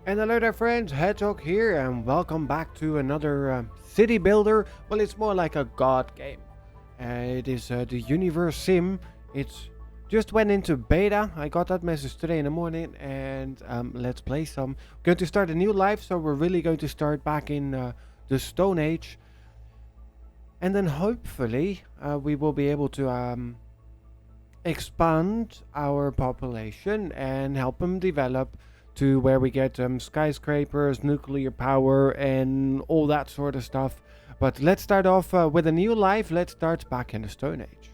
And hello there friends, Hedgehog here and welcome back to another city builder. Well, it's more like a god game. It is the Universim. It's just went into beta. I got that message today in the morning and let's play some. We're going to start a new life, so we're really going to start back in the Stone Age. And then hopefully we will be able to expand our population and help them develop to where we get skyscrapers, nuclear power, and all that sort of stuff. But let's start off with a new life. Let's start back in the Stone Age.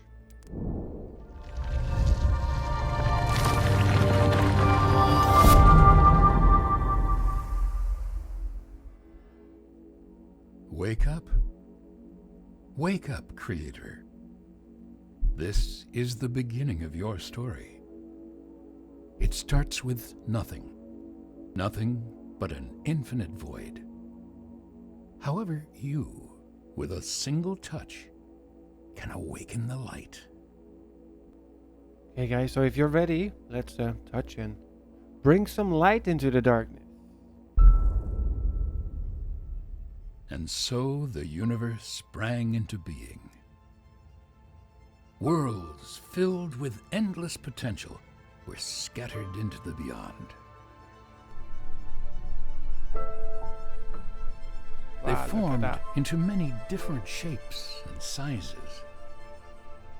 Wake up. Wake up, Creator. This is the beginning of your story. It starts with nothing. Nothing but an infinite void. However, you, with a single touch, can awaken the light. Okay guys, so if you're ready, let's touch and bring some light into the darkness. And so the universe sprang into being. Worlds filled with endless potential were scattered into the beyond. They formed into many different shapes and sizes.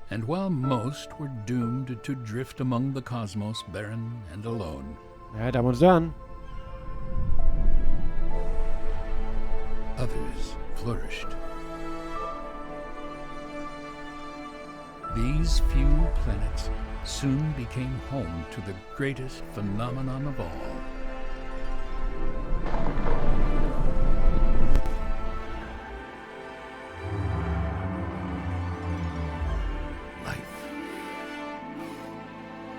And while most were doomed to drift among the cosmos barren and alone, Alright, that one's done. others flourished. These few planets soon became home to the greatest phenomenon of all. Life.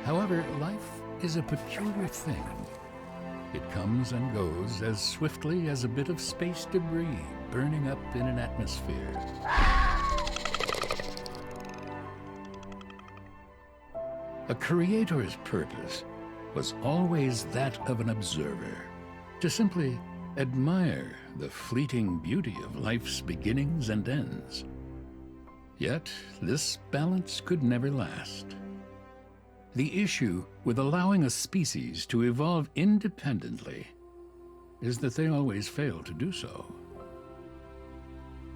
However, life is a peculiar thing. It comes and goes as swiftly as a bit of space debris burning up in an atmosphere. A creator's purpose was always that of an observer, to simply admire the fleeting beauty of life's beginnings and ends. Yet, this balance could never last. The issue with allowing a species to evolve independently is that they always fail to do so.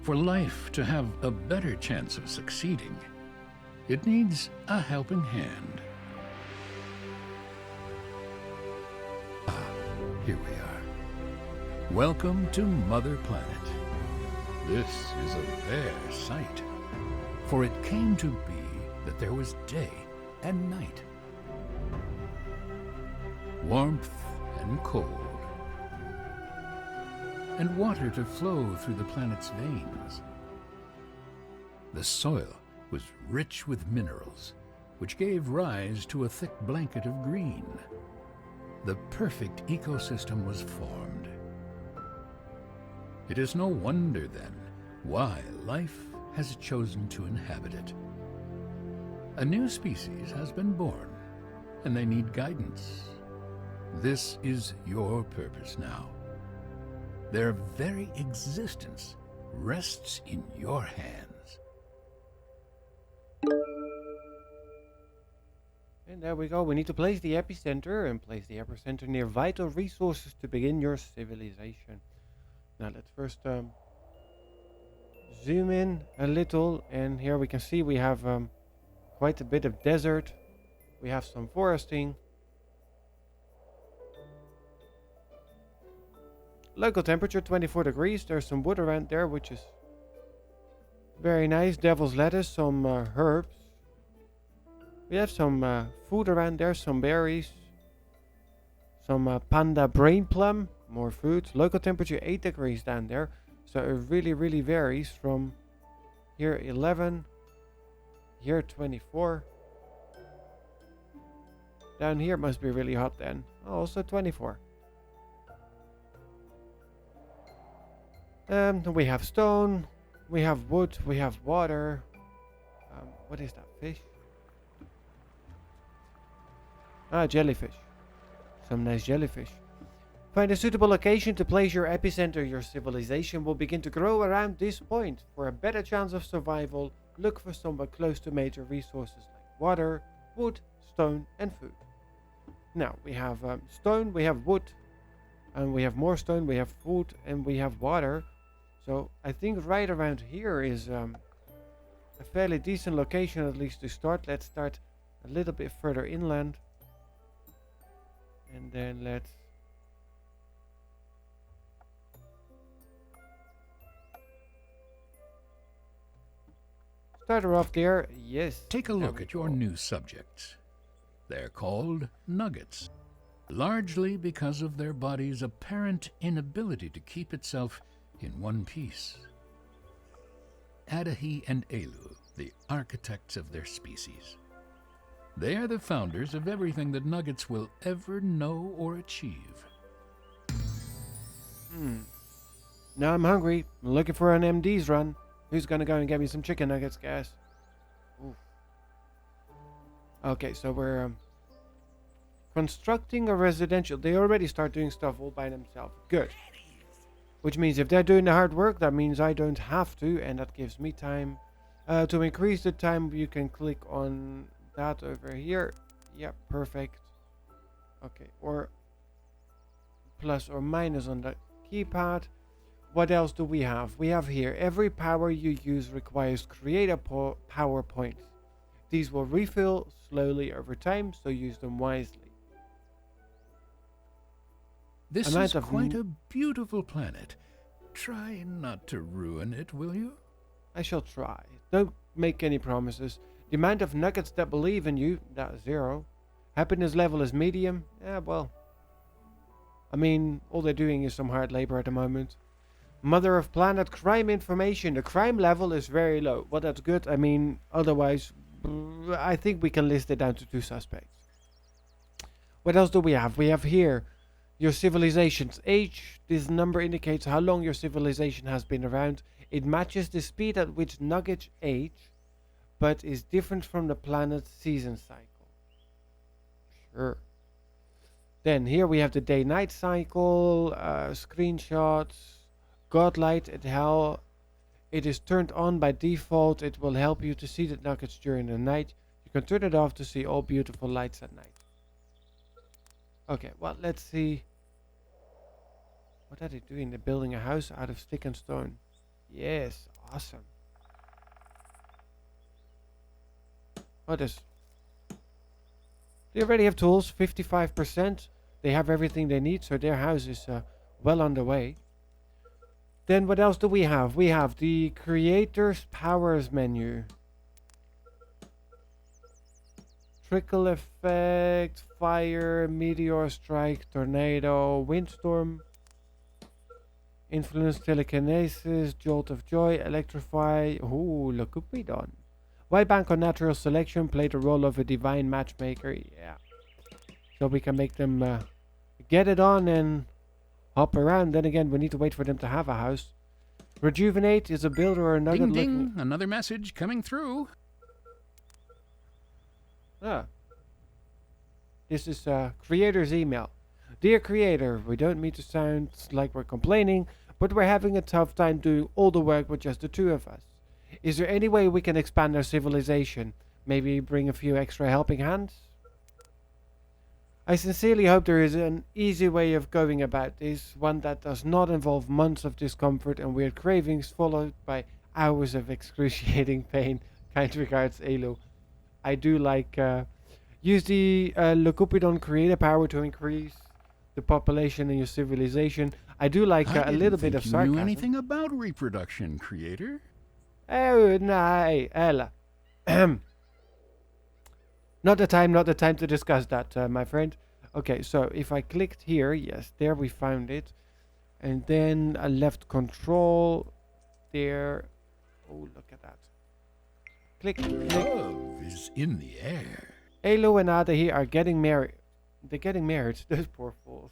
For life to have a better chance of succeeding, it needs a helping hand. Here we are. Welcome to Mother Planet. This is a rare sight, for it came to be that there was day and night, warmth and cold, and water to flow through the planet's veins. The soil was rich with minerals, which gave rise to a thick blanket of green. The perfect ecosystem was formed. It is no wonder, then, why life has chosen to inhabit it. A new species has been born, and they need guidance. This is your purpose now. Their very existence rests in your hands. And there we go. We need to place the epicenter and place the epicenter near vital resources to begin your civilization. Now let's first zoom in a little, and here we can see we have quite a bit of desert. We have some foresting. Local temperature 24 degrees. There's some wood around there, which is very nice. Devil's lettuce, some herbs. We have some food around there, some berries, some panda brain plum, more fruit. Local temperature 8 degrees down there, so it really varies from here 11, here 24. Down here it must be really hot then. Oh, also 24. We have stone, we have wood, we have water. What is that fish? Ah, jellyfish. Some nice jellyfish. Find a suitable location to place your epicenter. Your civilization will begin to grow around this point. For a better chance of survival, look for somewhere close to major resources like water, wood, stone, and food. Now, we have stone, we have wood, and we have more stone, we have food, and we have water. So, I think right around here is a fairly decent location at least to start. Let's start a little bit further inland. And then let's start her off there. Yes. Take a look at your new subjects. They're called nuggets, largely because of their body's apparent inability to keep itself in one piece. Adahi and Elu, the architects of their species. They are the founders of everything that nuggets will ever know or achieve. Now I'm hungry. I'm looking for an MD's run. Who's gonna go and get me some chicken nuggets, guys? Ooh. Okay, so we're constructing a residential. They already start doing stuff all by themselves. Good. Which means if they're doing the hard work, that means I don't have to, and that gives me time. To increase the time, you can click on that over here. Yeah, perfect. Okay, or plus or minus on the keypad. What else do we have? We have here, every power you use requires creator power points. These will refill slowly over time, so use them wisely. This is quite a beautiful planet. Try not to ruin it, will you? I shall try. Don't make any promises. The amount of nuggets that believe in you, that is 0. Happiness level is medium. Yeah, well. I mean, all they're doing is some hard labor at the moment. Mother of planet crime information. The crime level is very low. Well, that's good. I mean, otherwise, I think we can list it down to 2 suspects. What else do we have? We have here your civilization's age. This number indicates how long your civilization has been around. It matches the speed at which nuggets age, but is different from the planet's season cycle. Sure. Then here we have the day-night cycle, screenshots, godlight at hell. It is turned on by default. It will help you to see the nuggets during the night. You can turn it off to see all beautiful lights at night. Okay, well, let's see. What are they doing? They're building a house out of stick and stone. Yes, awesome. Oh, this. They already have tools, 55%. They have everything they need, so their house is well underway. Then what else do we have? We have the creator's powers menu. Trickle effect, fire, meteor strike, tornado, windstorm, influence, telekinesis, jolt of joy, electrify. Ooh, Lacupidon. White bank on natural selection, play the role of a divine matchmaker. Yeah. So we can make them get it on and hop around. Then again, we need to wait for them to have a house. Rejuvenate is a builder or another. Ding ding, another message coming through. Ah. This is creator's email. Dear creator, we don't mean to sound like we're complaining, but we're having a tough time doing all the work with just the 2 of us. Is there any way we can expand our civilization? Maybe bring a few extra helping hands? I sincerely hope there is an easy way of going about this, one that does not involve months of discomfort and weird cravings followed by hours of excruciating pain. Kind regards, Elo. I do like use the Lacupidon creator power to increase the population in your civilization. I do like a little bit of sarcasm. You knew anything about reproduction, creator? Oh, no, Ella. Not the time to discuss that, my friend. Okay, so if I clicked here, yes, there we found it. And then I left control there. Oh, look at that. Click, click. Love is in the air. Elo and Ada here are getting married. They're getting married, those poor fools.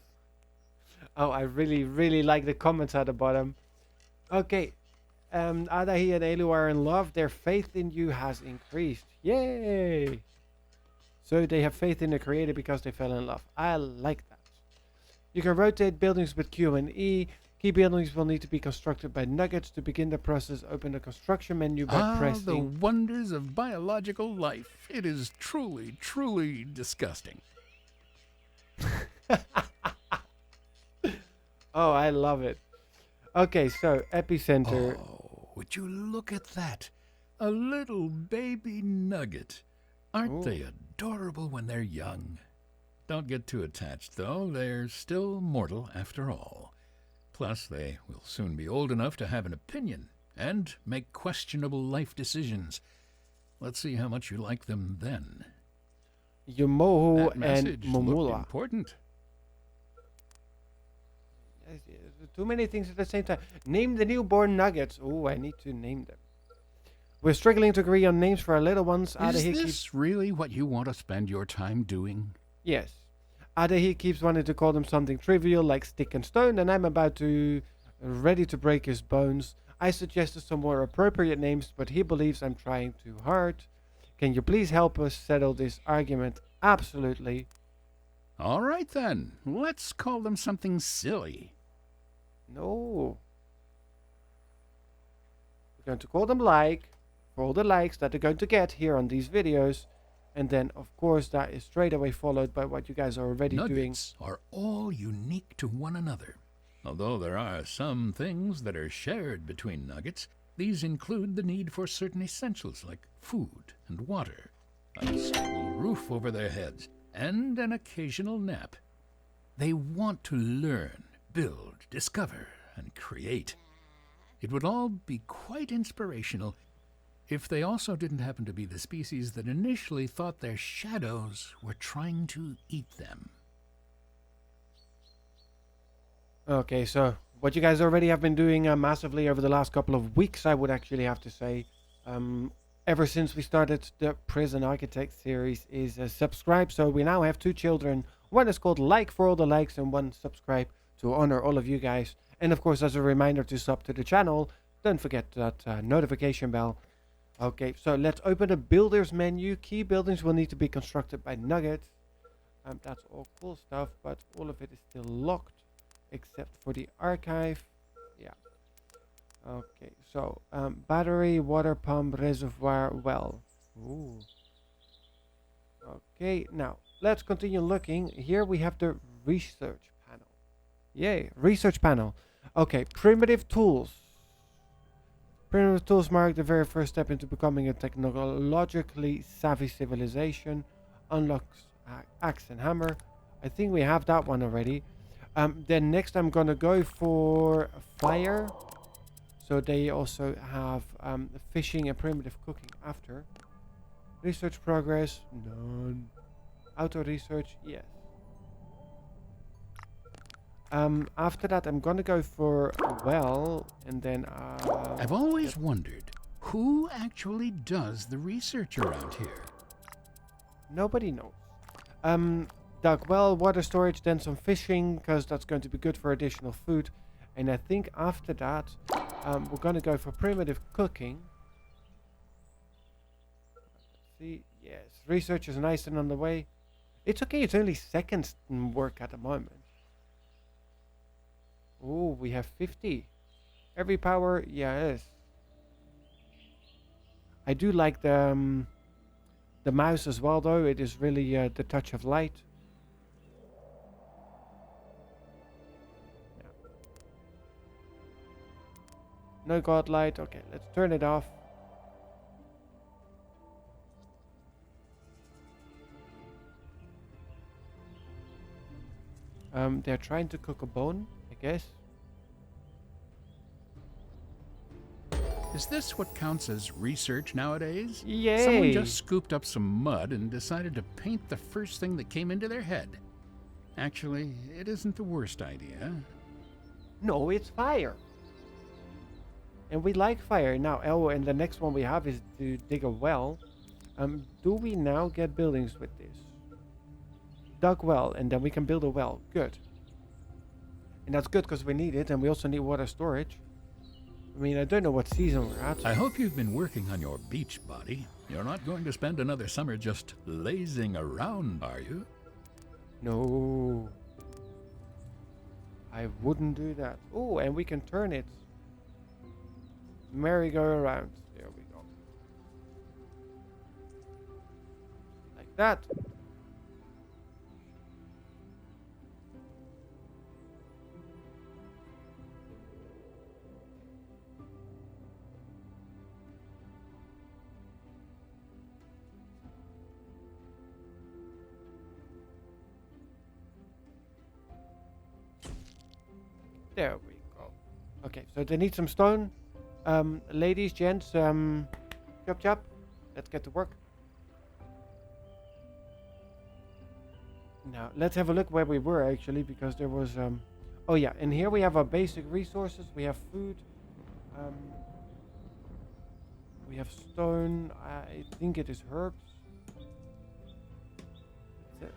Oh, I really, really like the comments at the bottom. Okay, Adahi and Elu are in love. Their faith in you has increased. Yay! So they have faith in the creator because they fell in love. I like that. You can rotate buildings with Q and E. Key buildings will need to be constructed by nuggets. To begin the process, open the construction menu by The pressing... wonders of biological life. It is truly, truly disgusting. Oh, I love it. Okay, so epicenter. Oh, would you look at that? A little baby nugget. Aren't Ooh. they adorable when they're young? Don't get too attached, though. They're still mortal after all. Plus, they will soon be old enough to have an opinion and make questionable life decisions. Let's see how much you like them then. Yumohu That and message looked Momula. important. Too many things at the same time. Name the newborn nuggets. Oh, I need to name them. We're struggling to agree on names for our little ones. Is this really what you want to spend your time doing? Yes. Adahi keeps wanting to call them something trivial like stick and stone, and I'm ready to break his bones. I suggested some more appropriate names, but he believes I'm trying too hard. Can you please help us settle this argument? Absolutely. All right, then. Let's call them something silly. No. We're going to call them like, for all the likes that they're going to get here on these videos. And then, of course, that is straight away followed by what you guys are already doing. Nuggets are all unique to one another. Although there are some things that are shared between nuggets, these include the need for certain essentials like food and water, a stable roof over their heads, and an occasional nap. They want to learn, build, discover, and create. It would all be quite inspirational if they also didn't happen to be the species that initially thought their shadows were trying to eat them. Okay, so what you guys already have been doing massively over the last couple of weeks, I would actually have to say, ever since we started the Prison Architect series, is subscribe. So we now have 2 children. One is called Like for all the likes, and one subscribe to honor all of you guys. And of course, as a reminder to sub to the channel, don't forget that notification bell. Okay, so let's open the builders menu. Key buildings will need to be constructed by nuggets. That's all cool stuff, but all of it is still locked, except for the archive. Yeah. Okay, so battery, water pump, reservoir, well. Ooh. Okay, now let's continue looking. Here we have the research panel. Yay, research panel. Okay, primitive tools. Primitive tools mark the very first step into becoming a technologically savvy civilization. Unlocks axe and hammer. I think we have that one already. Then next I'm gonna go for fire. So they also have fishing and primitive cooking after. Research progress, none. Auto research, yes. After that I'm gonna go for well, and then I've always wondered, who actually does the research around here? Nobody knows. Dug well, water storage, then some fishing, because that's going to be good for additional food. And I think after that, we're gonna go for primitive cooking. Let's see, yes, research is nice and on the way. It's okay, it's only seconds work at the moment. Oh, we have 50. Every power, yes. I do like the mouse as well, though. It is really the touch of light. Yeah. No god light. Okay, let's turn it off. They're trying to cook a bone, I guess. Is this what counts as research nowadays? Yay! Someone just scooped up some mud and decided to paint the first thing that came into their head. Actually, it isn't the worst idea. No, it's fire. And we like fire. Now, and the next one we have is to dig a well. Do we now get buildings with this? Dug well, and then we can build a well. Good. And that's good because we need it, and we also need water storage. I mean, I don't know what season we're at. I hope you've been working on your beach body. You're not going to spend another summer just lazing around, are you? No. I wouldn't do that. Oh, and we can turn it. Merry-go-round. There we go. Like that. There we go. Okay, so they need some stone. Ladies, gents, chop chop. Let's get to work. Now, let's have a look where we were actually, because there was, oh yeah, and here we have our basic resources. We have food. Um, we have stone. I think it is herbs. That's it.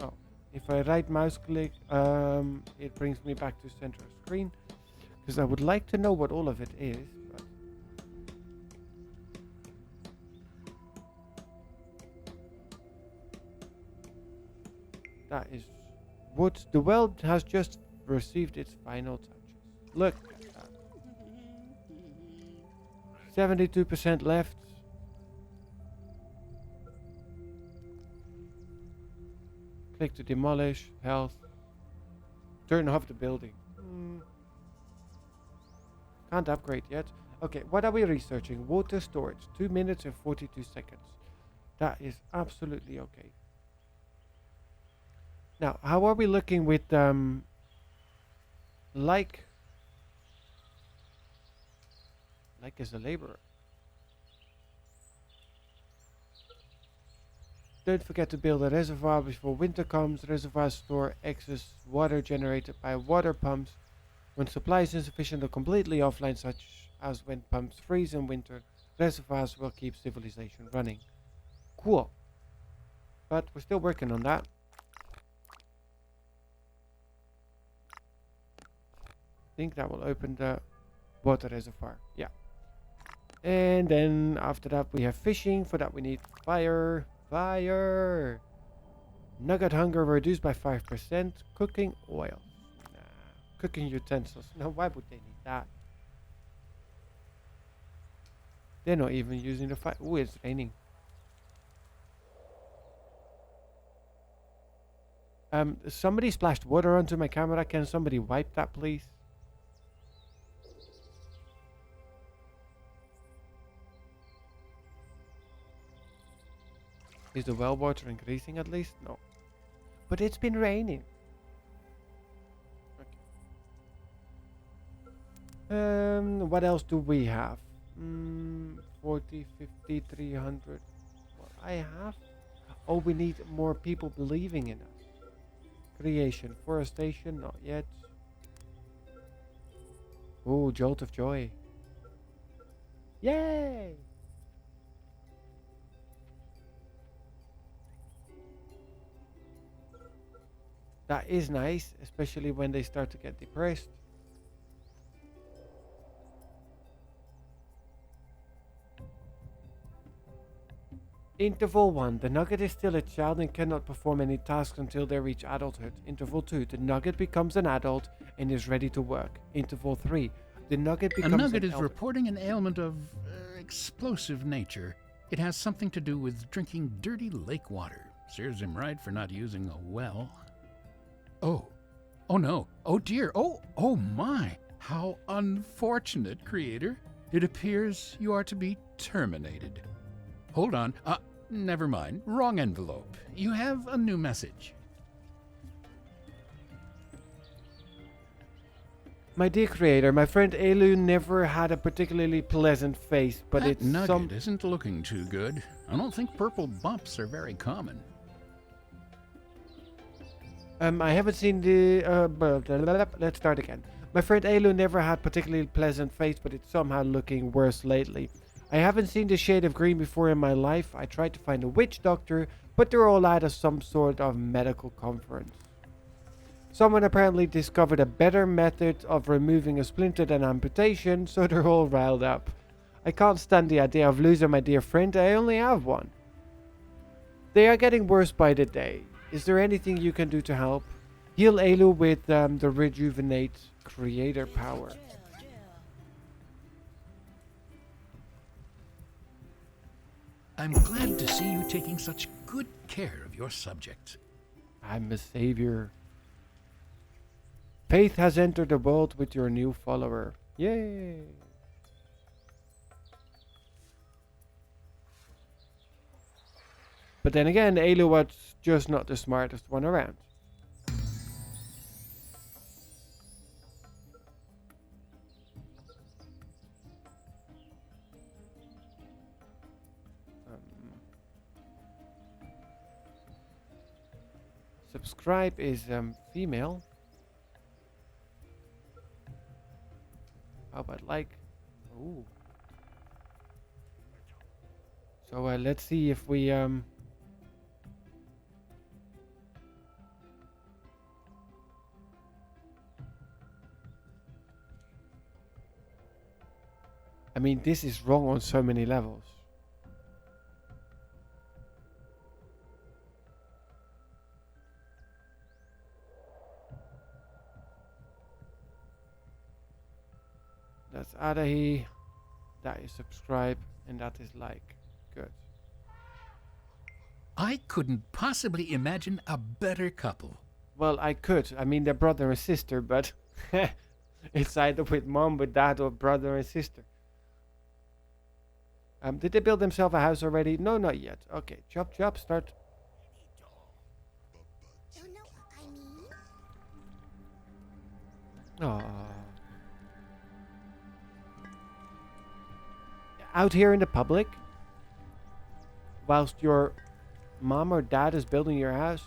Oh, if I right mouse click, it brings me back to center screen. Because I would like to know what all of it is. But that is wood. The well has just received its final touches. Look at that. 72% left. Click to demolish. Health. Turn off the building. Can't upgrade yet. Okay, what are we researching? Water storage. 2 minutes and 42 seconds. That is absolutely okay. Now, how are we looking with like as a laborer? Don't forget to build a reservoir before winter comes. Reservoirs store excess water generated by water pumps. When supply is insufficient or completely offline, such as when pumps freeze in winter, reservoirs will keep civilization running. Cool. But we're still working on that. I think that will open the water reservoir. Yeah. And then after that we have fishing. For that we need fire. Fire! Nugget hunger reduced by 5%. Cooking oil. Cooking utensils. Now, why would they need that? They're not even using the fire. Oh, it's raining. Somebody splashed water onto my camera. Can somebody wipe that, please? Is the well water increasing at least? No. But it's been raining. What else do we have? 40, 50, 300. What I have? Oh, we need more people believing in us. Creation, forestation, not yet. Oh, jolt of joy. Yay! That is nice, especially when they start to get depressed. Interval 1. The nugget is still a child and cannot perform any tasks until they reach adulthood. Interval 2. The nugget becomes an adult and is ready to work. Interval 3. The nugget becomes A nugget is elder. reporting an ailment of explosive nature. It has something to do with drinking dirty lake water. Serves him right for not using a well. Oh no. Oh dear. Oh my. How unfortunate, Creator. It appears you are to be terminated. Hold on. Never mind. Wrong envelope. You have a new message. My dear Creator, my friend Elu never had a particularly pleasant face, but That it's nugget isn't looking too good. I don't think purple bumps are very common. I haven't seen the. Let's start again. My friend Elu never had particularly pleasant face, but it's somehow looking worse lately. I haven't seen the shade of green before in my life. I tried to find a witch doctor, but they're all out of some sort of medical conference. Someone apparently discovered a better method of removing a splinter than amputation, so they're all riled up. I can't stand the idea of losing my dear friend. I only have one. They are getting worse by the day. Is there anything you can do to help? Heal Elu with the rejuvenate creator power. I'm glad to see you taking such good care of your subjects. I'm a savior. Faith has entered the world with your new follower. Yay! But then again, Elu was just not the smartest one around. Um, subscribe is female. How about like? Ooh. So let's see if we I mean, this is wrong on so many levels. That's Adahi. That is subscribe. And that is like. Good. I couldn't possibly imagine a better couple. Well, I could. I mean, they're brother and sister, but it's either with mom, with dad, or brother and sister. Did they build themselves a house already? No, not yet. Okay, chop chop, start. You know what I mean? Oh. Out here in the public, whilst your mom or dad is building your house.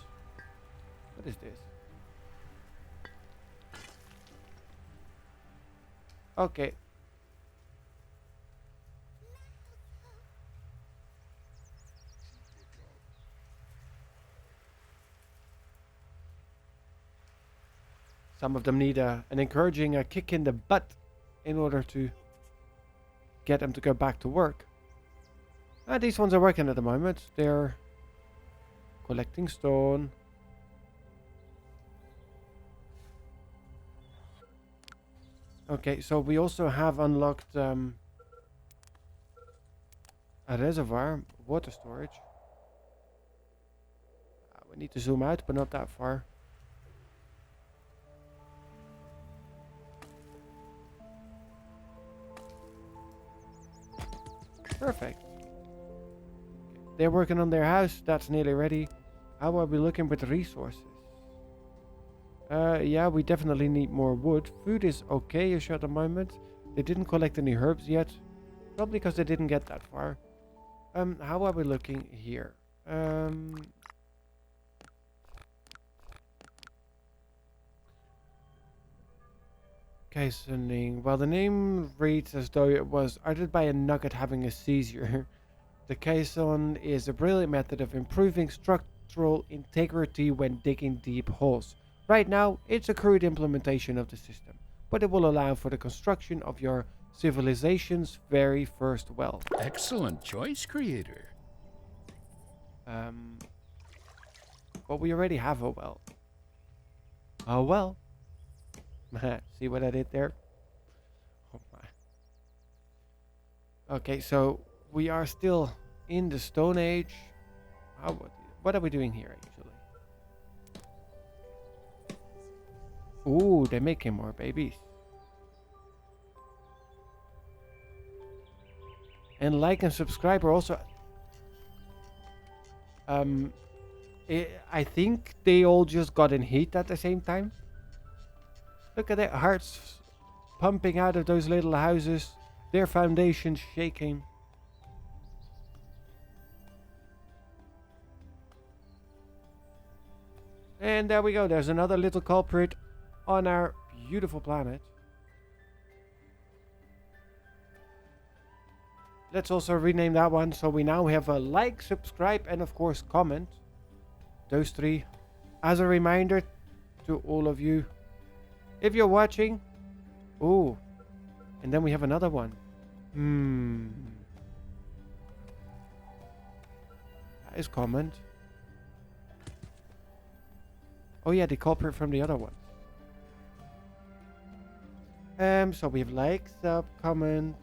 What is this? Okay. Some of them need an encouraging kick in the butt in order to get them to go back to work. These ones are working at the moment. They're collecting stone. Okay, so we also have unlocked a reservoir, water storage. We need to zoom out, but not that far. Perfect. They're working on their house. That's nearly ready. How are we looking with resources? Yeah, we definitely need more wood. Food is okay-ish at the moment. They didn't collect any herbs yet. Probably because they didn't get that far. How are we looking here? Kaisening. Well, the name reads as though it was uttered by a nugget having a seizure. The Kaison is a brilliant method of improving structural integrity when digging deep holes. Right now, it's a crude implementation of the system, but it will allow for the construction of your civilization's very first well. Excellent choice, Creator. But we already have a well. Oh well. See what I did there? Oh my. Okay, so we are still in the Stone Age. What are we doing here actually? Ooh, they're making more babies. And like and subscribe are also. I think they all just got in heat at the same time. Look at their hearts pumping out of those little houses. Their foundations shaking. And there we go. There's another little culprit on our beautiful planet. Let's also rename that one. So we now have a like, subscribe, and of course comment. Those three. As a reminder to all of you. If you're watching. Ooh. And then we have another one. That is comment. Oh yeah, the culprit from the other one. So we have like, sub, comment.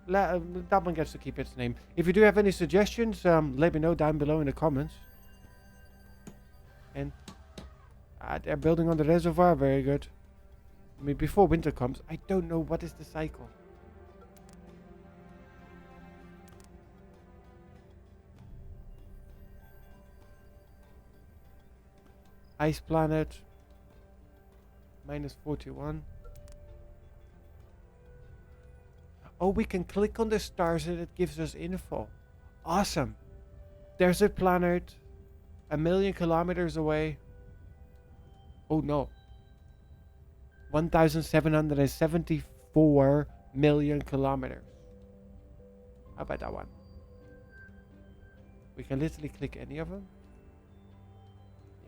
That one gets to keep its name. If you do have any suggestions, let me know down below in the comments. And they're building on the reservoir, very good. I mean, before winter comes, I don't know what is the cycle. Ice planet. -41. Oh, we can click on the stars and it gives us info. Awesome. There's a planet 1,000,000 kilometers away. Oh no. 1,774 million kilometers. How about that one? We can literally click any of them.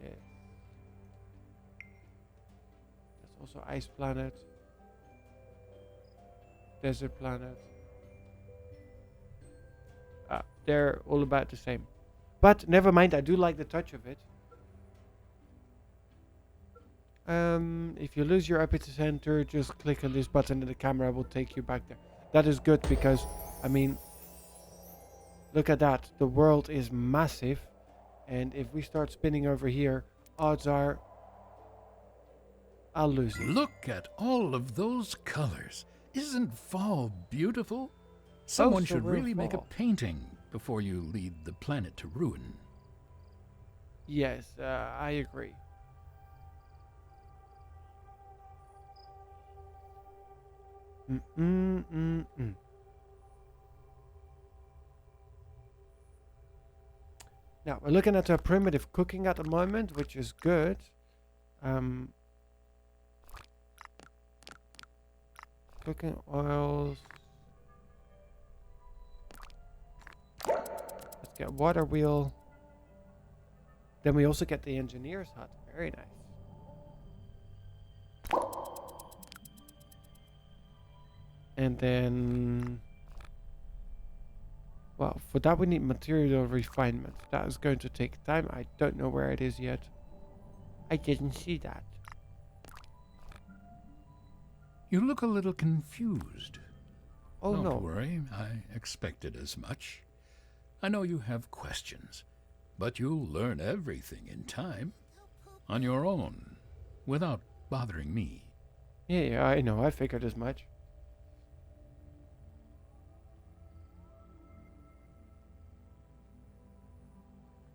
Yeah. That's also ice planet. Desert planet. They're all about the same. But never mind, I do like the touch of it. If you lose your epicenter, just click on this button and the camera will take you back there. That is good because, I mean, look at that. The world is massive. And if we start spinning over here, odds are I'll lose it. Look at all of those colors. Isn't fall beautiful? Someone so should we're really make a fall. painting before you lead the planet to ruin. Yes, I agree. Now, we're looking at our primitive cooking at the moment, which is good. Cooking oils. Let's get water wheel. Then we also get the engineer's hut. Very nice. And then, well, for that we need material refinement. That is going to take time. I don't know where it is yet. I didn't see that. You look a little confused. Oh Don't no. worry, I expected as much. I know you have questions, but you'll learn everything in time, on your own, without bothering me. Yeah, I know. I figured as much.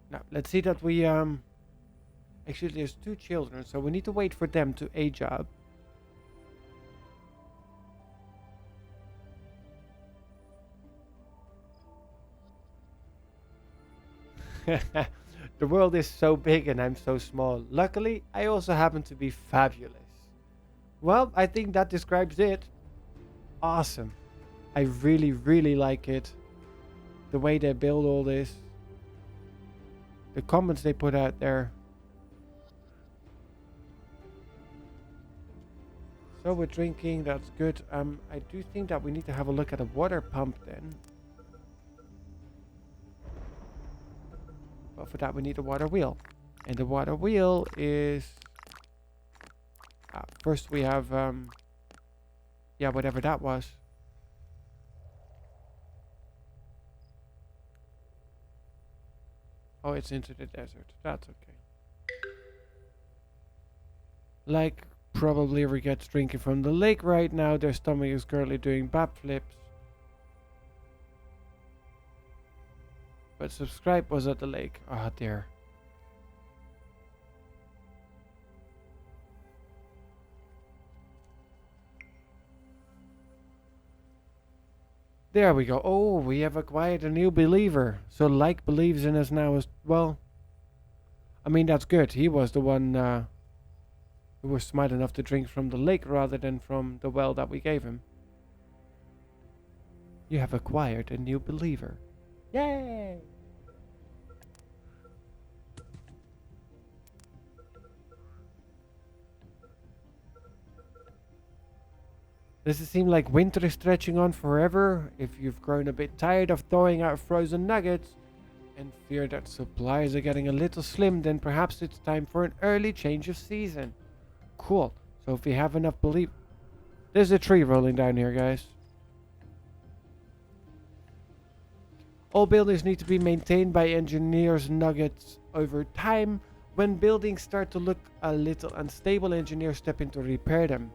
Now, let's see that we, actually there's 2 children, so we need to wait for them to age up. The world is so big and I'm so small. Luckily, I also happen to be fabulous. Well, I think that describes it. Awesome. I really, really like it. The way they build all this. The comments they put out there. So we're drinking, that's good. I do think that we need to have a look at a water pump then. But for that we need a water wheel. And the water wheel is... first we have, yeah, whatever that was. Oh, it's into the desert. That's okay. Like, probably gets drinking from the lake right now. Their stomach is currently doing backflips. But subscribe was at the lake. Ah, dear. There we go. Oh, we have acquired a new believer. So like believes in us now as well. I mean, that's good. He was the one who was smart enough to drink from the lake rather than from the well that we gave him. You have acquired a new believer. Yay! Does it seem like winter is stretching on forever? If you've grown a bit tired of thawing out frozen nuggets and fear that supplies are getting a little slim, then perhaps it's time for an early change of season. Cool. So if we have enough belief... There's a tree rolling down here, guys. All buildings need to be maintained by engineers' nuggets over time. When buildings start to look a little unstable, engineers step in to repair them.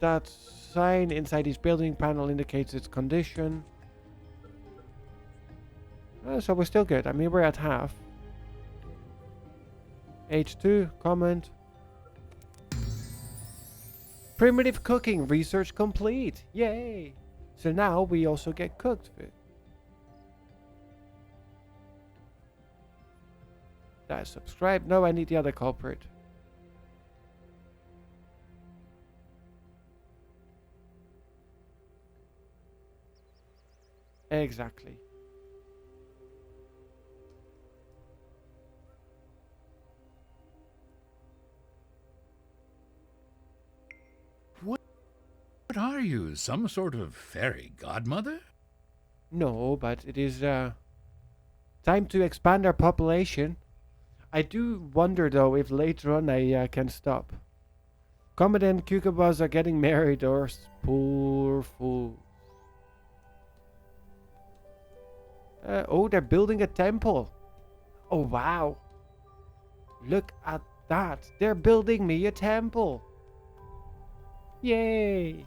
That sign inside each building panel indicates its condition. So we're still good. I mean, we're at half. H2, comment. Primitive cooking, research complete. Yay! So now we also get cooked food. That subscribe. No, I need the other culprit. Exactly. What are you, some sort of fairy godmother? No, but it is time to expand our population. I do wonder though if later on I can stop. Comet and Cucubas are getting married, or poor fool. Oh, they're building a temple. Oh, wow. Look at that. They're building me a temple. Yay.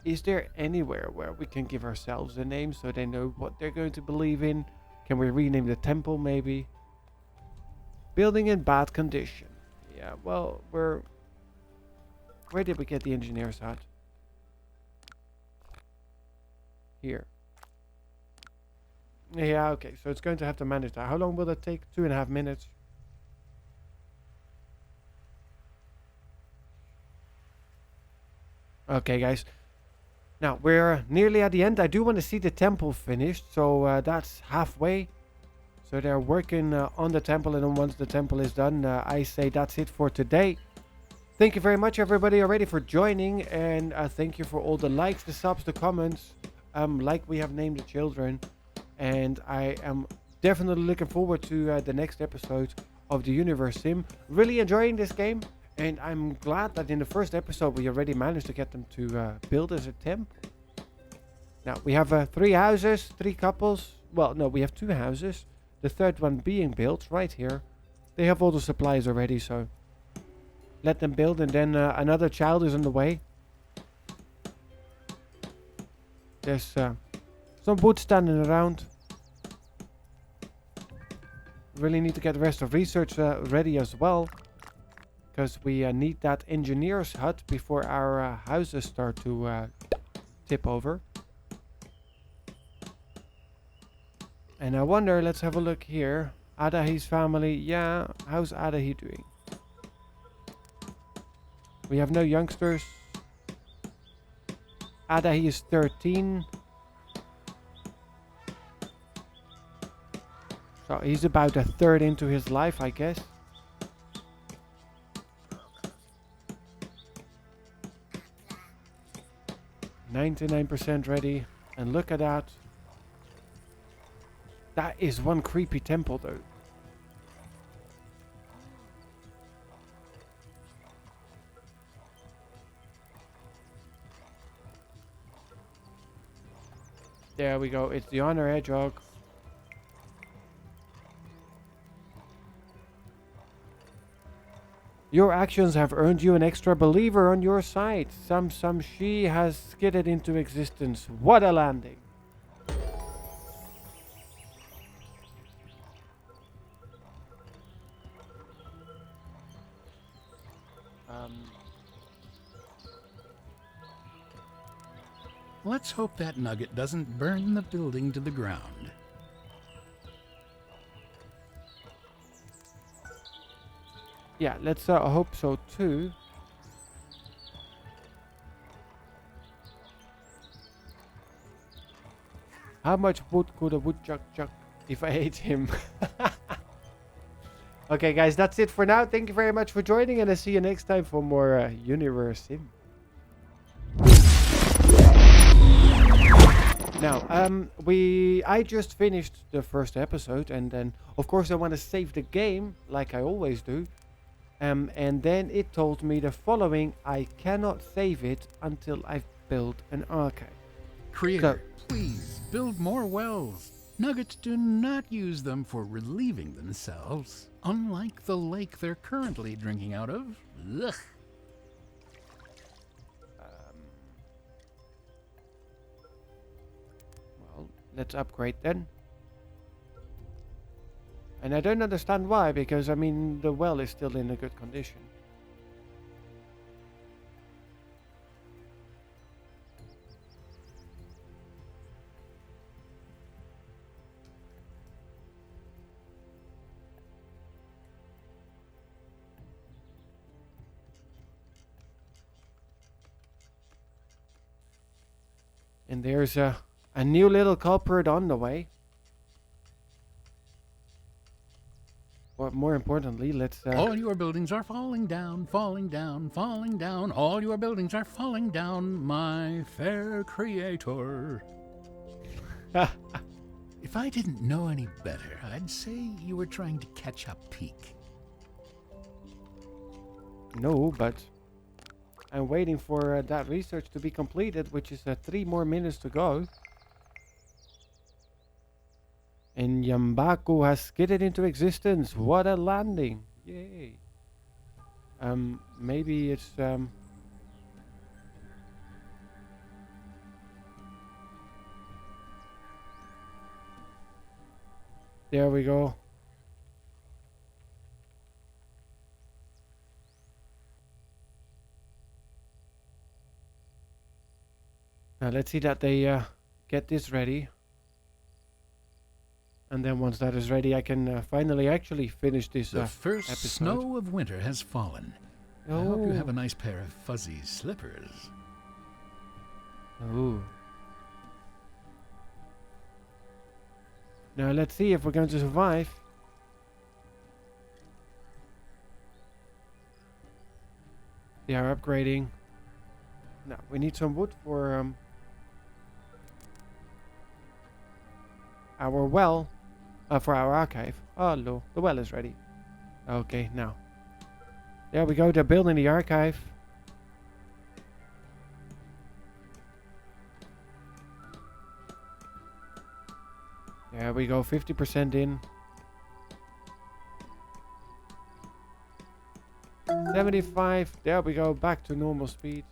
Is there anywhere where we can give ourselves a name so they know what they're going to believe in? Can we rename the temple maybe? Building in bad condition. Yeah, well, where did we get the engineer's hut? Here. Yeah, okay, so it's going to have to manage that. How long will that take? 2.5 minutes. Okay, guys. Now, we're nearly at the end. I do want to see the temple finished, so that's halfway. So they're working on the temple, and then once the temple is done, I say that's it for today. Thank you very much, everybody, already for joining, and thank you for all the likes, the subs, the comments. Like we have named the children, and I am definitely looking forward to the next episode of the Universim. Really enjoying this game, and I'm glad that in the first episode we already managed to get them to build as a temple. Now we have 3 houses, 3 couples. Well, no, we have 2 houses. The third one being built right here. They have all the supplies already, so let them build, and then another child is on the way. There's some wood standing around. Really need to get the rest of research ready as well, because we need that engineer's hut before our houses start to tip over. And I wonder, let's have a look here. Adahi's family, yeah, how's Adahi doing? We have no youngsters. Adahi is 13. So he's about a third into his life, I guess. %99 ready. And look at that. That is one creepy temple, though. There we go. It's the honor hedgehog. Your actions have earned you an extra believer on your side. Some she has skidded into existence. What a landing. Let's hope that nugget doesn't burn the building to the ground. Yeah, let's hope so too. How much wood could a woodchuck chuck if I ate him? Okay, guys, that's it for now. Thank you very much for joining, and I'll see you next time for more Universim. Now, I just finished the first episode, and then, of course, I want to save the game, like I always do. And then it told me the following: I cannot save it until I've built an archive. Creator, please build more wells. Nuggets do not use them for relieving themselves, unlike the lake they're currently drinking out of. Ugh. Well, let's upgrade then. And I don't understand why, because I mean the well is still in a good condition. And there's a new little culprit on the way. But more importantly, let's... All your buildings are falling down, falling down, falling down. All your buildings are falling down, my fair creator. If I didn't know any better, I'd say you were trying to catch up peak. No, but I'm waiting for that research to be completed, which is 3 more minutes to go. And Yambaku has skidded into existence. What a landing! Yay! Maybe it's there we go. Now let's see that they get this ready. And then once that is ready, I can finally actually finish this The first episode. snow of winter has fallen. I hope you have a nice pair of fuzzy slippers. Oh. Now let's see if we're going to survive. They are upgrading. Now we need some wood for our well. For our archive. Oh, no. The well is ready. Okay, now. There we go. They're building the archive. There we go. 50% in. 75. There we go. Back to normal speed.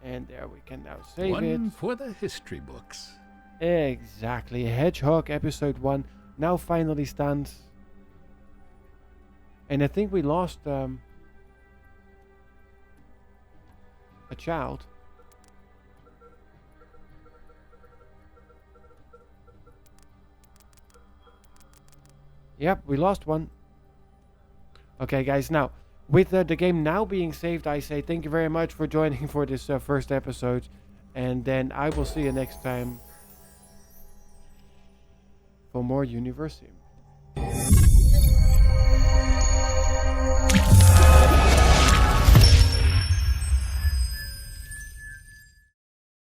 And there we can now save it. One for the history books. Exactly. Hedgehog episode 1 now finally stands. And I think we lost a child. Yep, we lost one. Okay, guys, now with the game now being saved, I say thank you very much for joining for this first episode, and then I will see you next time for more Universim.